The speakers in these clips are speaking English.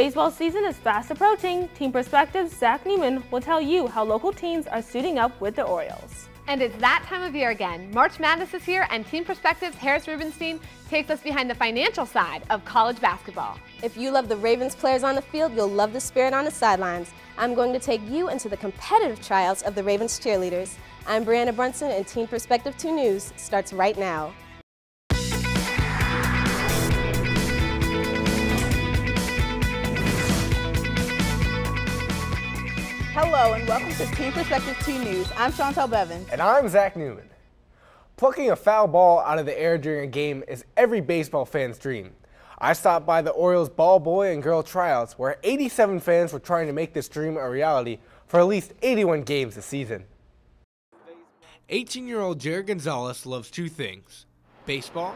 Baseball season is fast approaching. Team Perspective's Zach Neiman will tell you how local teams are suiting up with the Orioles. And it's that time of year again. March Madness is here, and Team Perspective's Harris Rubenstein takes us behind the financial side of college basketball. If you love the Ravens players on the field, you'll love the spirit on the sidelines. I'm going to take you into the competitive tryouts of the Ravens cheerleaders. I'm Brianna Brunson, and Team Perspective 2 News starts right now. Hello and welcome to Team Perspective 2 News. I'm Chantel Bevins. And I'm Zach Newman. Plucking a foul ball out of the air during a game is every baseball fan's dream. I stopped by the Orioles ball boy and girl tryouts where 87 fans were trying to make this dream a reality for at least 81 games this season. 18-year-old Jared Gonzalez loves two things: baseball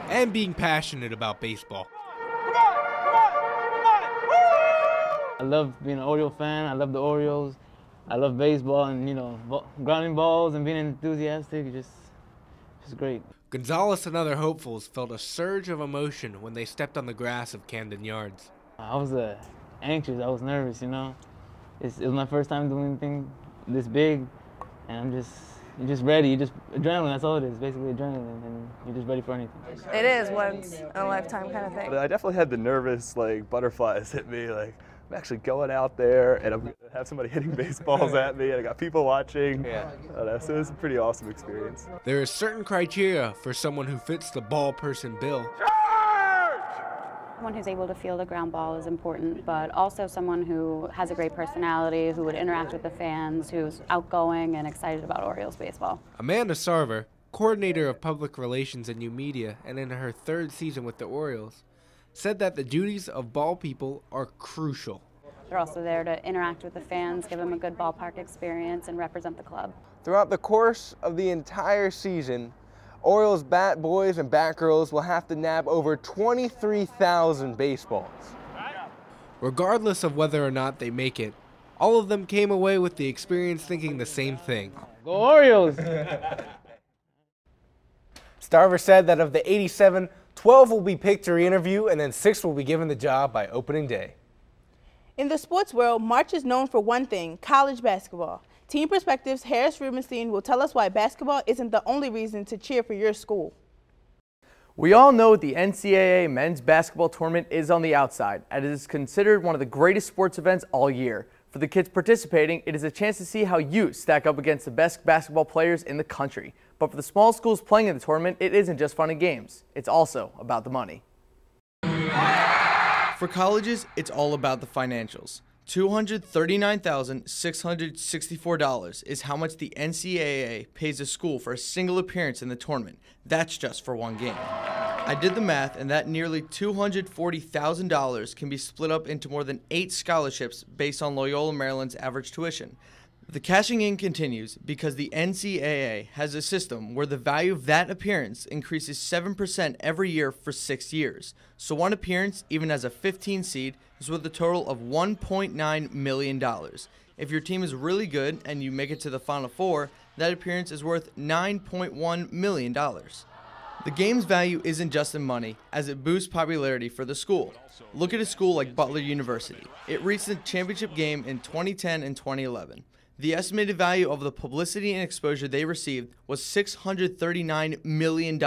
and being passionate about baseball. I love being an Oriole fan. I love the Orioles. I love baseball and, grounding balls and being enthusiastic. Just great. Gonzalez and other hopefuls felt a surge of emotion when they stepped on the grass of Camden Yards. I was anxious. I was nervous, It was my first time doing anything this big, and you're just ready. Adrenaline, that's all it is, basically adrenaline, and you're just ready for anything. It is once in a lifetime kind of thing. I definitely had the nervous, butterflies hit me, I'm actually going out there and I'm going to have somebody hitting baseballs at me and I got people watching. Yeah. So it was a pretty awesome experience. There is certain criteria for someone who fits the ball person bill. Someone who's able to field a ground ball is important, but also someone who has a great personality, who would interact with the fans, who's outgoing and excited about Orioles baseball. Amanda Sarver, coordinator of public relations and new media and in her third season with the Orioles, said that the duties of ball people are crucial. They're also there to interact with the fans, give them a good ballpark experience, and represent the club. Throughout the course of the entire season, Orioles bat boys and bat girls will have to nab over 23,000 baseballs. Regardless of whether or not they make it, all of them came away with the experience thinking the same thing. Go Orioles! Starver said that of the 87, 12 will be picked to re-interview, and then 6 will be given the job by opening day. In the sports world, March is known for one thing: college basketball. Team Perspective's Harris Rubenstein will tell us why basketball isn't the only reason to cheer for your school. We all know the NCAA men's basketball tournament is on the outside, and it is considered one of the greatest sports events all year. For the kids participating, it is a chance to see how you stack up against the best basketball players in the country. But for the small schools playing in the tournament, it isn't just fun and games. It's also about the money. For colleges, it's all about the financials. $239,664 is how much the NCAA pays a school for a single appearance in the tournament. That's just for one game. I did the math, and that nearly $240,000 can be split up into more than 8 scholarships based on Loyola Maryland's average tuition. The cashing in continues because the NCAA has a system where the value of that appearance increases 7% every year for 6 years. So one appearance, even as a 15 seed, is worth a total of $1.9 million. If your team is really good and you make it to the Final Four, that appearance is worth $9.1 million. The game's value isn't just in money, as it boosts popularity for the school. Look at a school like Butler University. It reached the championship game in 2010 and 2011. The estimated value of the publicity and exposure they received was $639 million,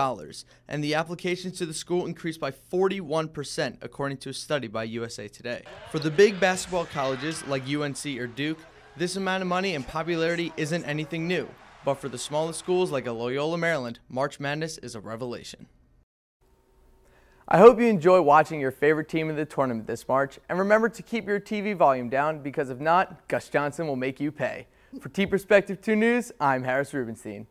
and the applications to the school increased by 41%, according to a study by USA Today. For the big basketball colleges like UNC or Duke, this amount of money and popularity isn't anything new. But for the smallest schools like Loyola Maryland, March Madness is a revelation. I hope you enjoy watching your favorite team in the tournament this March, and remember to keep your TV volume down, because if not, Gus Johnson will make you pay. For Team Perspective 2 News, I'm Harris Rubenstein.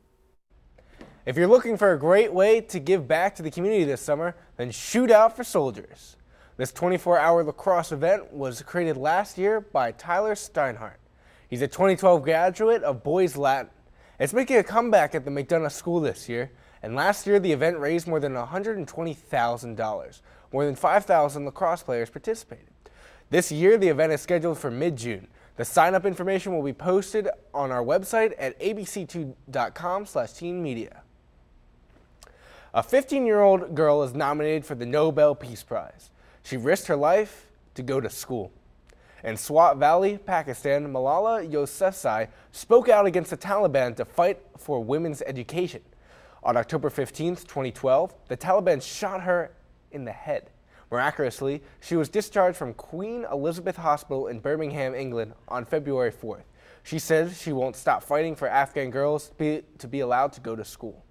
If you're looking for a great way to give back to the community this summer, then Shoot Out for Soldiers. This 24-hour lacrosse event was created last year by Tyler Steinhardt. He's a 2012 graduate of Boys Latin. It's making a comeback at the McDonough School this year. And last year, the event raised more than $120,000. More than 5,000 lacrosse players participated. This year, the event is scheduled for mid-June. The sign-up information will be posted on our website at abc2.com/teenmedia. A 15-year-old girl is nominated for the Nobel Peace Prize. She risked her life to go to school. In Swat Valley, Pakistan, Malala Yousafzai spoke out against the Taliban to fight for women's education. On October 15, 2012, the Taliban shot her in the head. Miraculously, she was discharged from Queen Elizabeth Hospital in Birmingham, England on February 4th. She says she won't stop fighting for Afghan girls to be allowed to go to school.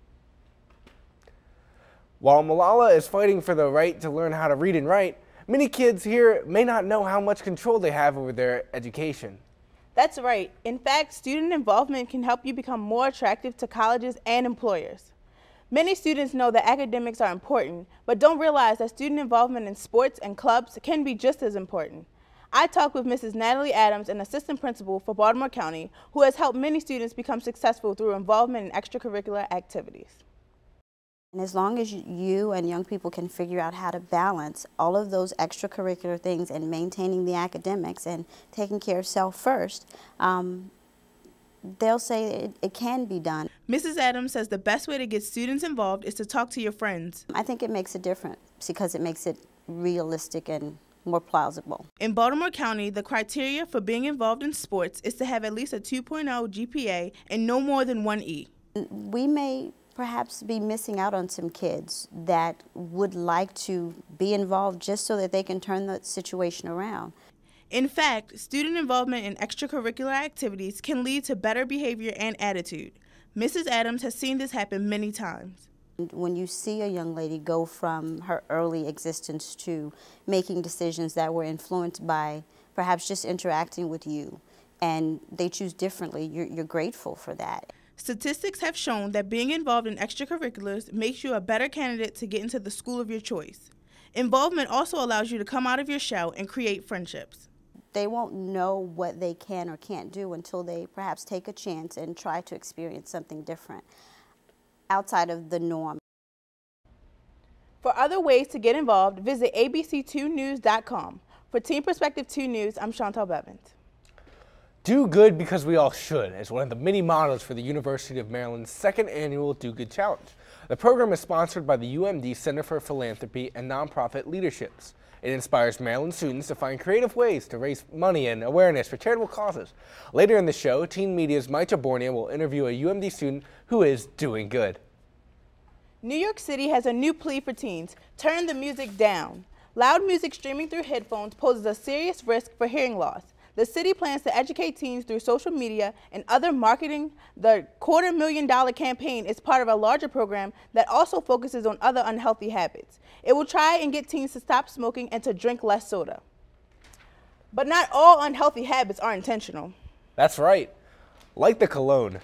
While Malala is fighting for the right to learn how to read and write, many kids here may not know how much control they have over their education. That's right. In fact, student involvement can help you become more attractive to colleges and employers. Many students know that academics are important, but don't realize that student involvement in sports and clubs can be just as important. I talked with Mrs. Natalie Adams, an assistant principal for Baltimore County, who has helped many students become successful through involvement in extracurricular activities. And as long as you and young people can figure out how to balance all of those extracurricular things and maintaining the academics and taking care of self first, they'll say it can be done. Mrs. Adams says the best way to get students involved is to talk to your friends. I think it makes a difference because it makes it realistic and more plausible. In Baltimore County, the criteria for being involved in sports is to have at least a 2.0 GPA and no more than 1 E. We may perhaps be missing out on some kids that would like to be involved just so that they can turn the situation around. In fact, student involvement in extracurricular activities can lead to better behavior and attitude. Mrs. Adams has seen this happen many times. When you see a young lady go from her early existence to making decisions that were influenced by perhaps just interacting with you, and they choose differently, you're grateful for that. Statistics have shown that being involved in extracurriculars makes you a better candidate to get into the school of your choice. Involvement also allows you to come out of your shell and create friendships. They won't know what they can or can't do until they perhaps take a chance and try to experience something different outside of the norm. For other ways to get involved, visit abc2news.com. For Team Perspective 2 News, I'm Chantal Bevins. Do Good Because We All Should is one of the many mottos for the University of Maryland's second annual Do Good Challenge. The program is sponsored by the UMD Center for Philanthropy and Nonprofit Leaderships. It inspires Maryland students to find creative ways to raise money and awareness for charitable causes. Later in the show, Teen Media's Mike Jabornia will interview a UMD student who is doing good. New York City has a new plea for teens: turn the music down. Loud music streaming through headphones poses a serious risk for hearing loss. The city plans to educate teens through social media and other marketing. The $250,000 campaign is part of a larger program that also focuses on other unhealthy habits. It will try and get teens to stop smoking and to drink less soda. But not all unhealthy habits are intentional. That's right. Like the cologne.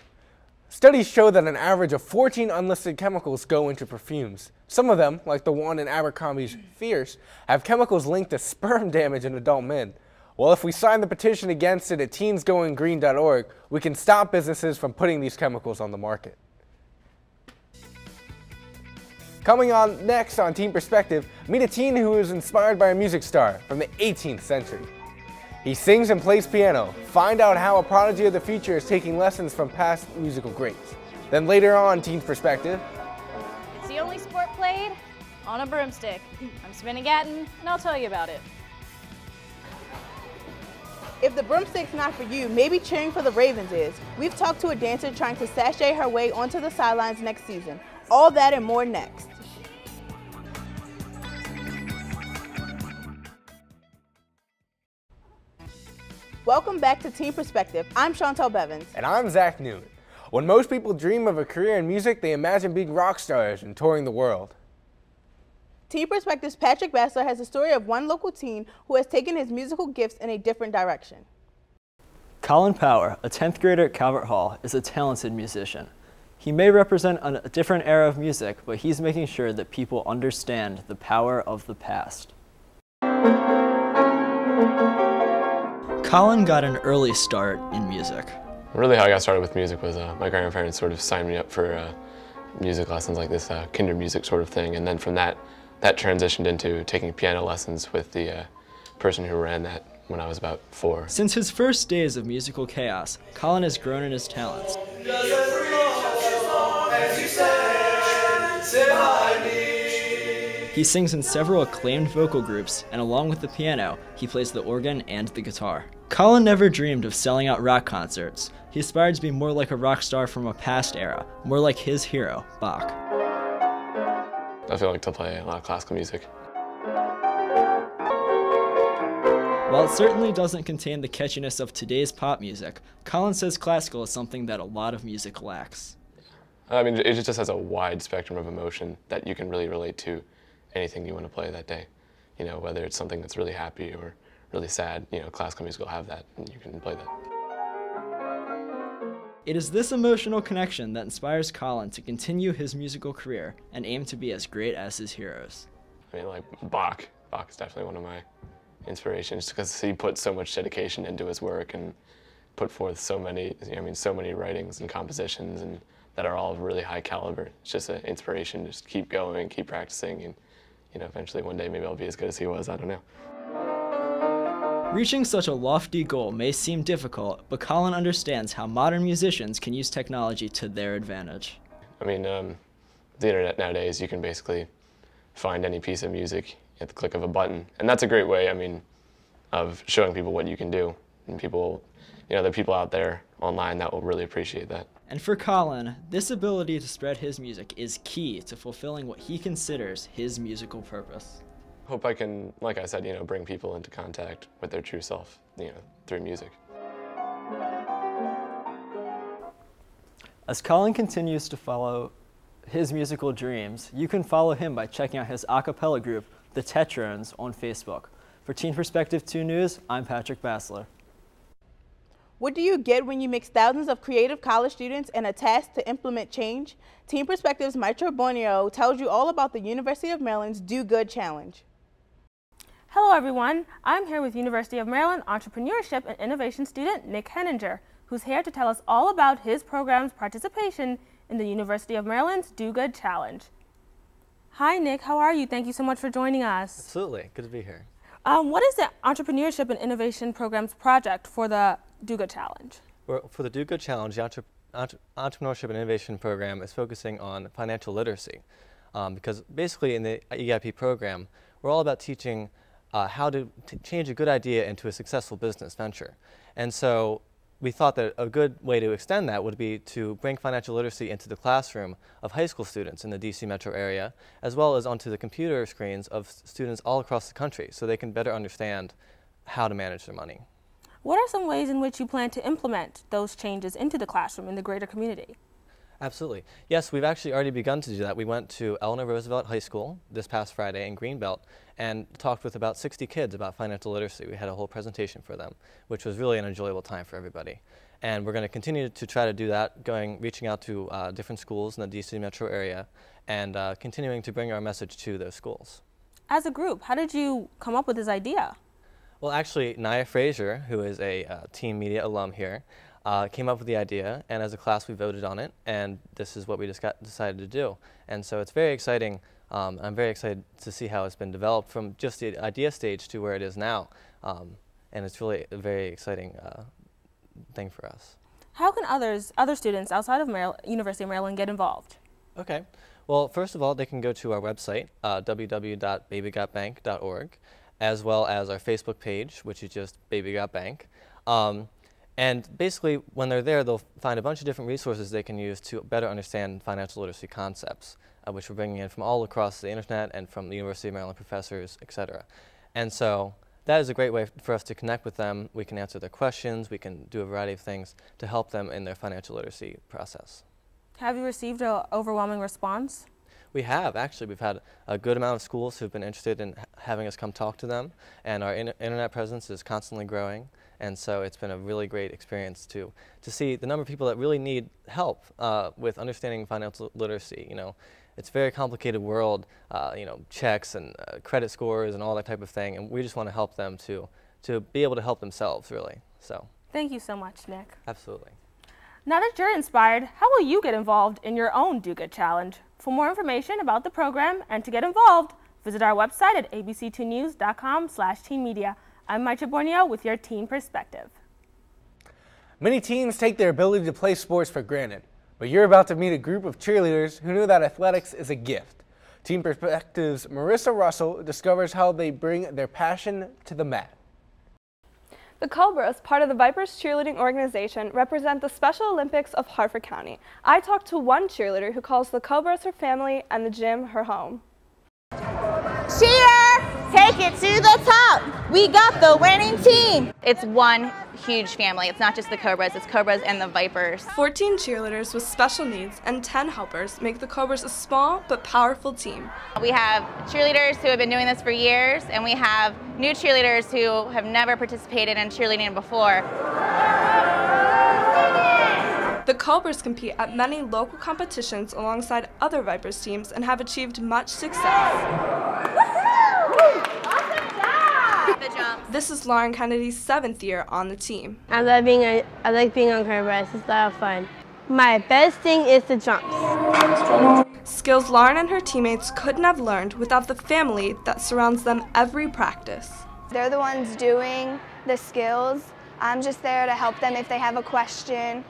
Studies show that an average of 14 unlisted chemicals go into perfumes. Some of them, like the one in Abercrombie's Fierce, have chemicals linked to sperm damage in adult men. Well, if we sign the petition against it at teensgoinggreen.org, we can stop businesses from putting these chemicals on the market. Coming on next on Teen Perspective, meet a teen who is inspired by a music star from the 18th century. He sings and plays piano. Find out how a prodigy of the future is taking lessons from past musical greats. Then later on, Teen Perspective. It's the only sport played on a broomstick. I'm Spinning-Gatton, and I'll tell you about it. If the broomstick's not for you, maybe cheering for the Ravens is. We've talked to a dancer trying to sashay her way onto the sidelines next season. All that and more next. Welcome back to Team Perspective. I'm Chantal Bevins. And I'm Zach Newman. When most people dream of a career in music, they imagine being rock stars and touring the world. Team Perspective's Patrick Bassler has a story of one local teen who has taken his musical gifts in a different direction. Colin Power, a 10th grader at Calvert Hall, is a talented musician. He may represent a different era of music, but he's making sure that people understand the power of the past. Colin got an early start in music. Really how I got started with music was my grandparents sort of signed me up for music lessons like this kinder music sort of thing, and then from that transitioned into taking piano lessons with the person who ran that when I was about 4. Since his first days of musical chaos, Colin has grown in his talents. He sings in several acclaimed vocal groups, and along with the piano, he plays the organ and the guitar. Colin never dreamed of selling out rock concerts. He aspired to be more like a rock star from a past era, more like his hero, Bach. I feel like to play a lot of classical music. While it certainly doesn't contain the catchiness of today's pop music, Colin says classical is something that a lot of music lacks. I mean, it just has a wide spectrum of emotion that you can really relate to anything you want to play that day. You know, whether it's something that's really happy or really sad, you know, classical music will have that, and you can play that. It is this emotional connection that inspires Colin to continue his musical career and aim to be as great as his heroes. I mean, like Bach. Bach is definitely one of my inspirations because he put so much dedication into his work and put forth so many, so many writings and compositions and that are all really high caliber. It's just an inspiration. Just keep going, keep practicing, and eventually one day maybe I'll be as good as he was. I don't know. Reaching such a lofty goal may seem difficult, but Colin understands how modern musicians can use technology to their advantage. I mean, the internet nowadays, you can basically find any piece of music at the click of a button. And that's a great way, of showing people what you can do. And people, there are people out there online that will really appreciate that. And for Colin, this ability to spread his music is key to fulfilling what he considers his musical purpose. Hope I can, like I said, bring people into contact with their true self, through music. As Colin continues to follow his musical dreams, you can follow him by checking out his a cappella group, The Tetrons, on Facebook. For Teen Perspective 2 News, I'm Patrick Bassler. What do you get when you mix thousands of creative college students and a task to implement change? Teen Perspective's Maestro Borneo tells you all about the University of Maryland's Do Good Challenge. Hello everyone, I'm here with University of Maryland Entrepreneurship and Innovation student Nick Henninger, who's here to tell us all about his program's participation in the University of Maryland's Do Good Challenge. Hi Nick, how are you? Thank you so much for joining us. Absolutely, good to be here. What is the Entrepreneurship and Innovation Program's project for the Do Good Challenge? Well, for the Do Good Challenge, the Entrepreneurship and Innovation Program is focusing on financial literacy. Because basically in the EIP program, we're all about teaching how to change a good idea into a successful business venture. And so we thought that a good way to extend that would be to bring financial literacy into the classroom of high school students in the DC metro area, as well as onto the computer screens of students all across the country so they can better understand how to manage their money. What are some ways in which you plan to implement those changes into the classroom in the greater community? Absolutely. Yes, we've actually already begun to do that. We went to Eleanor Roosevelt High School this past Friday in Greenbelt and talked with about 60 kids about financial literacy. We had a whole presentation for them, which was really an enjoyable time for everybody. And we're going to continue to try to do that, reaching out to different schools in the DC metro area and continuing to bring our message to those schools. As a group, how did you come up with this idea? Well, actually, Naya Frazier, who is a Team Media alum here, came up with the idea, and as a class we voted on it, and this is what we decided to do. And so it's very exciting. I'm very excited to see how it's been developed from just the idea stage to where it is now. And it's really a very exciting thing for us. How can other students outside of University of Maryland get involved? Okay. Well, first of all, they can go to our website, www.babygotbank.org, as well as our Facebook page, which is just Baby Got Bank. And basically, when they're there, they'll find a bunch of different resources they can use to better understand financial literacy concepts, which we're bringing in from all across the internet and from the University of Maryland professors, etc. And so that is a great way for us to connect with them. We can answer their questions. We can do a variety of things to help them in their financial literacy process. Have you received an overwhelming response? We have, actually. We've had a good amount of schools who've been interested in having us come talk to them, and our internet presence is constantly growing. And so it's been a really great experience to see the number of people that really need help with understanding financial literacy. It's a very complicated world, checks and credit scores and all that type of thing, and we just want to help them to be able to help themselves, really. So. Thank you so much, Nick. Absolutely. Now that you're inspired, how will you get involved in your own Do Good Challenge? For more information about the program and to get involved, visit our website at abc2news.com/teenmedia. I'm Maestro Borneo with your Teen Perspective. Many teens take their ability to play sports for granted, but you're about to meet a group of cheerleaders who knew that athletics is a gift. Team Perspective's Marissa Russell discovers how they bring their passion to the mat. The Cobras, part of the Vipers cheerleading organization, represent the Special Olympics of Harford County. I talked to one cheerleader who calls the Cobras her family and the gym her home. Cheer! Take it to the top! We got the winning team! It's one huge family. It's not just the Cobras, it's Cobras and the Vipers. 14 cheerleaders with special needs and 10 helpers make the Cobras a small but powerful team. We have cheerleaders who have been doing this for years, and we have new cheerleaders who have never participated in cheerleading before. The Cobras compete at many local competitions alongside other Vipers teams and have achieved much success. This is Lauren Kennedy's 7th year on the team. I like being on Cobras. It's a lot of fun. My best thing is the jumps. Skills Lauren and her teammates couldn't have learned without the family that surrounds them every practice. They're the ones doing the skills. I'm just there to help them if they have a question.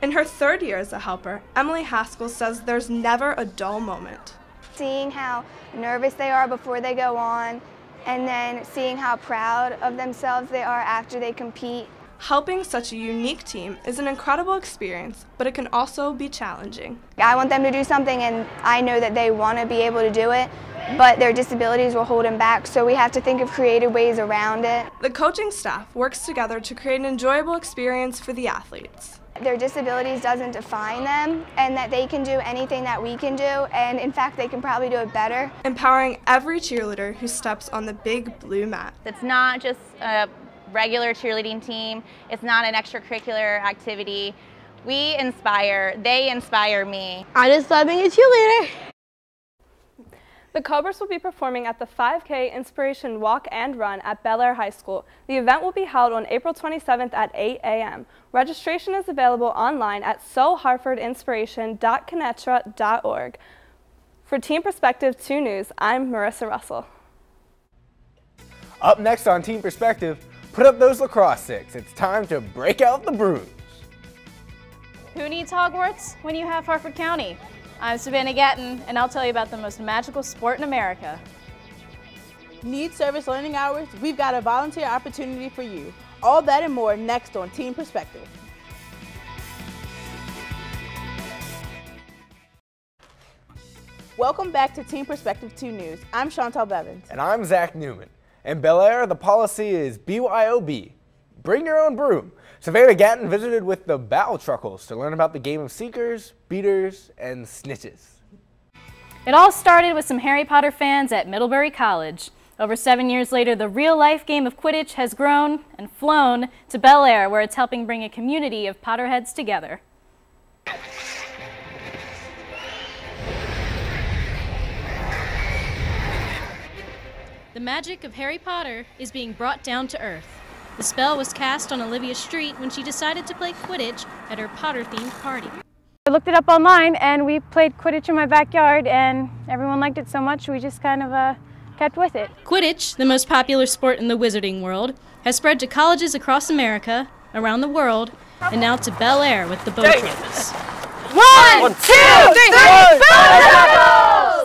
In her 3rd year as a helper, Emily Haskell says there's never a dull moment. Seeing how nervous they are before they go on, and then seeing how proud of themselves they are after they compete. Helping such a unique team is an incredible experience, but it can also be challenging. I want them to do something, and I know that they want to be able to do it, but their disabilities will hold them back, so we have to think of creative ways around it. The coaching staff works together to create an enjoyable experience for the athletes. Their disabilities doesn't define them, and that they can do anything that we can do, and in fact they can probably do it better. Empowering every cheerleader who steps on the big blue mat. It's not just a regular cheerleading team, it's not an extracurricular activity. We inspire, they inspire me. I just love being a cheerleader. The Cobras will be performing at the 5K Inspiration Walk and Run at Bel Air High School. The event will be held on April 27th at 8 a.m. Registration is available online at soharfordinspiration.kinetra.org. For Team Perspective 2 News, I'm Marissa Russell. Up next on Team Perspective, put up those lacrosse sticks. It's time to break out the brooms. Who needs Hogwarts when you have Harford County? I'm Savannah Gatton, and I'll tell you about the most magical sport in America. Need service learning hours? We've got a volunteer opportunity for you. All that and more next on Team Perspective. Welcome back to Team Perspective 2 News. I'm Chantal Bevins. And I'm Zach Newman. In Bel Air, the policy is BYOB. Bring your own broom. Savannah Gatton visited with the Battle Truckles to learn about the game of seekers, beaters, and snitches. It all started with some Harry Potter fans at Middlebury College. Over 7 years later, the real-life game of Quidditch has grown and flown to Bel Air, where it's helping bring a community of Potterheads together. The magic of Harry Potter is being brought down to earth. The spell was cast on Olivia Street when she decided to play Quidditch at her Potter-themed party. I looked it up online and we played Quidditch in my backyard and everyone liked it so much we just kind of kept with it. Quidditch, the most popular sport in the wizarding world, has spread to colleges across America, around the world, and now to Bel Air with the Bow Truckles. 1, 2, 3, Bow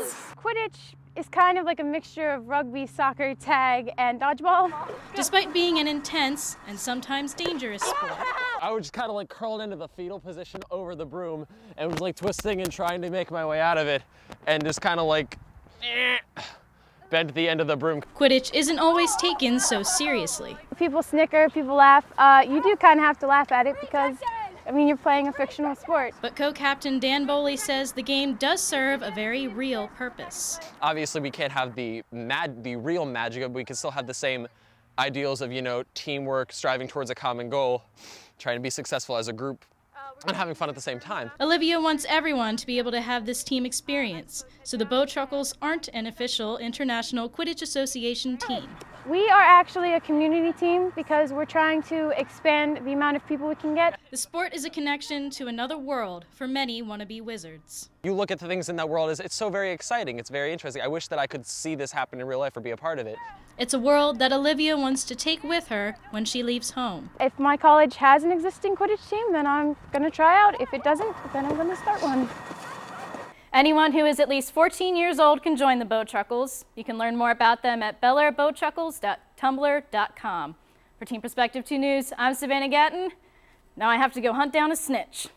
Truckles! Quidditch is kind of like a mixture of rugby, soccer, tag, and dodgeball. Despite being an intense and sometimes dangerous sport. I was just kind of like curled into the fetal position over the broom and was like twisting and trying to make my way out of it and just kind of like bent the end of the broom. Quidditch isn't always taken so seriously. People snicker, people laugh. You do kind of have to laugh at it because I mean, you're playing a fictional sport. But co-captain Dan Boley says the game does serve a very real purpose. Obviously, we can't have the real magic, but we can still have the same ideals of, you know, teamwork, striving towards a common goal, trying to be successful as a group, and having fun at the same time. Olivia wants everyone to be able to have this team experience, so the Bow Truckles aren't an official International Quidditch Association team. We are actually a community team because we're trying to expand the amount of people we can get. The sport is a connection to another world for many wannabe wizards. You look at the things in that world, it's so very exciting, it's very interesting. I wish that I could see this happen in real life or be a part of it. It's a world that Olivia wants to take with her when she leaves home. If my college has an existing Quidditch team, then I'm going to try out. If it doesn't, then I'm going to start one. Anyone who is at least 14 years old can join the Boat Chuckles. You can learn more about them at belairboatchuckles.tumblr.com. For Team Perspective 2 News, I'm Savannah Gatton. Now I have to go hunt down a snitch.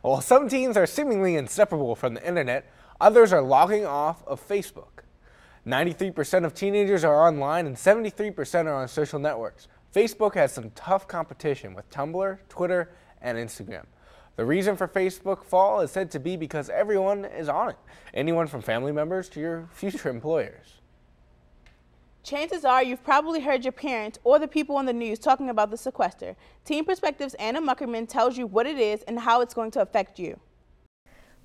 While some teens are seemingly inseparable from the internet, others are logging off of Facebook. 93% of teenagers are online and 73% are on social networks. Facebook has some tough competition with Tumblr, Twitter, and Instagram. The reason for Facebook fall is said to be because everyone is on it, anyone from family members to your future employers. Chances are you've probably heard your parents or the people on the news talking about the sequester. Teen Perspective's Anna Muckerman tells you what it is and how it's going to affect you.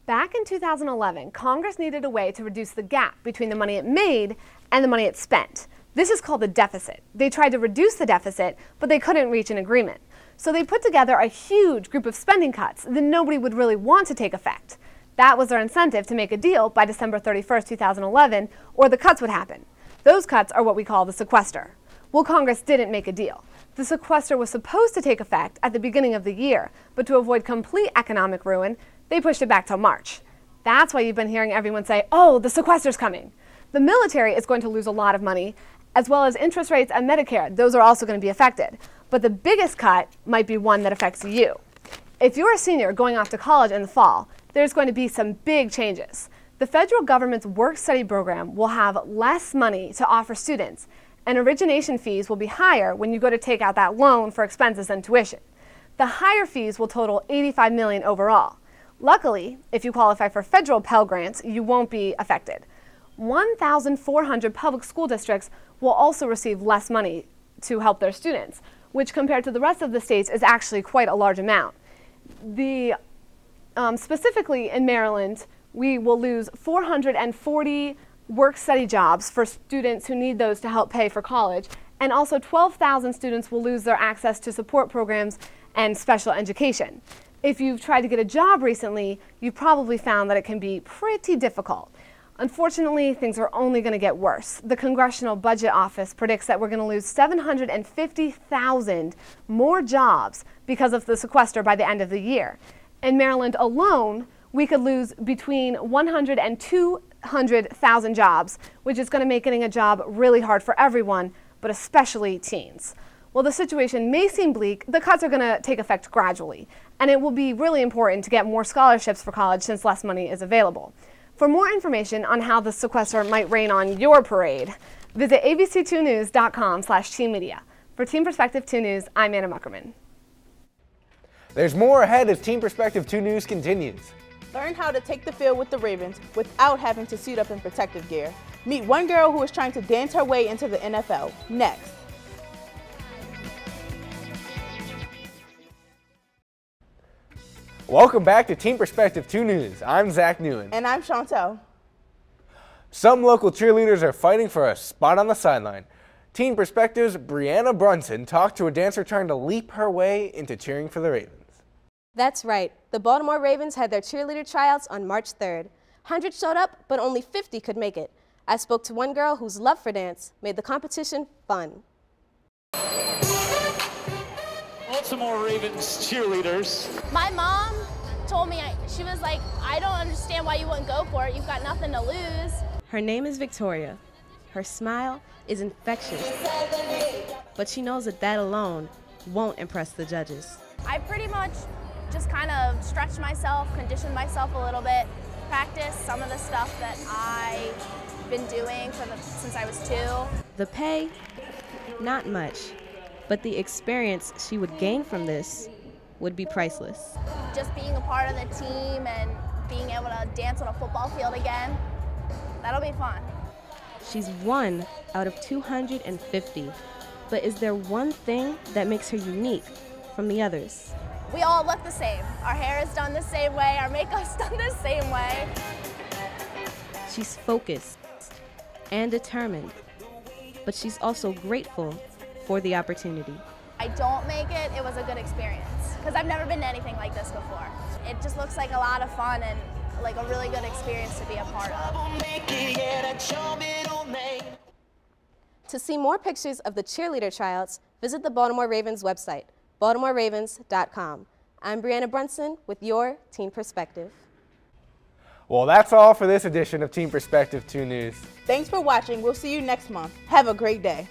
Back in 2011, Congress needed a way to reduce the gap between the money it made and the money it spent. This is called the deficit. They tried to reduce the deficit, but they couldn't reach an agreement. So they put together a huge group of spending cuts that nobody would really want to take effect. That was their incentive to make a deal by December 31st, 2011, or the cuts would happen. Those cuts are what we call the sequester. Well, Congress didn't make a deal. The sequester was supposed to take effect at the beginning of the year, but to avoid complete economic ruin, they pushed it back till March. That's why you've been hearing everyone say, oh, the sequester's coming. The military is going to lose a lot of money, as well as interest rates and Medicare. Those are also going to be affected. But the biggest cut might be one that affects you. If you're a senior going off to college in the fall, there's going to be some big changes. The federal government's work-study program will have less money to offer students, and origination fees will be higher when you go to take out that loan for expenses and tuition. The higher fees will total $85 million overall. Luckily, if you qualify for federal Pell Grants, you won't be affected. 1,400 public school districts will also receive less money to help their students, which compared to the rest of the states is actually quite a large amount. Specifically in Maryland, we will lose 440 work-study jobs for students who need those to help pay for college, and also 12,000 students will lose their access to support programs and special education. If you've tried to get a job recently, you've probably found that it can be pretty difficult. Unfortunately, things are only going to get worse. The Congressional Budget Office predicts that we're going to lose 750,000 more jobs because of the sequester by the end of the year. In Maryland alone, we could lose between 100,000 and 200,000 jobs, which is going to make getting a job really hard for everyone, but especially teens. While the situation may seem bleak, the cuts are going to take effect gradually, and it will be really important to get more scholarships for college since less money is available. For more information on how the sequester might rain on your parade, visit abc2news.com/teenmedia. For Team Perspective 2 News, I'm Anna Muckerman. There's more ahead as Team Perspective 2 News continues. Learn how to take the field with the Ravens without having to suit up in protective gear. Meet one girl who is trying to dance her way into the NFL. Next. Welcome back to Team Perspective 2 News. I'm Zach Newen. And I'm Chantel. Some local cheerleaders are fighting for a spot on the sideline. Team Perspective's Brianna Brunson talked to a dancer trying to leap her way into cheering for the Ravens. That's right. The Baltimore Ravens had their cheerleader tryouts on March 3rd. Hundreds showed up, but only 50 could make it. I spoke to one girl whose love for dance made the competition fun. Baltimore Ravens cheerleaders. My mom told me, she was like, I don't understand why you wouldn't go for it. You've got nothing to lose. Her name is Victoria. Her smile is infectious, but she knows that that alone won't impress the judges. I pretty much just kind of stretched myself, conditioned myself a little bit, practiced some of the stuff that I've been doing since I was 2. The pay, not much. But the experience she would gain from this would be priceless. Just being a part of the team and being able to dance on a football field again, that'll be fun. She's 1 out of 250. But is there one thing that makes her unique from the others? We all look the same. Our hair is done the same way, our makeup's done the same way. She's focused and determined, but she's also grateful for the opportunity. I don't make it, it was a good experience because I've never been to anything like this before. It just looks like a lot of fun and like a really good experience to be a part of. To see more pictures of the cheerleader tryouts, visit the Baltimore Ravens website, baltimoreravens.com. I'm Brianna Brunson with your Teen Perspective. Well, that's all for this edition of Team Perspective 2 News. Thanks for watching. We'll see you next month. Have a great day.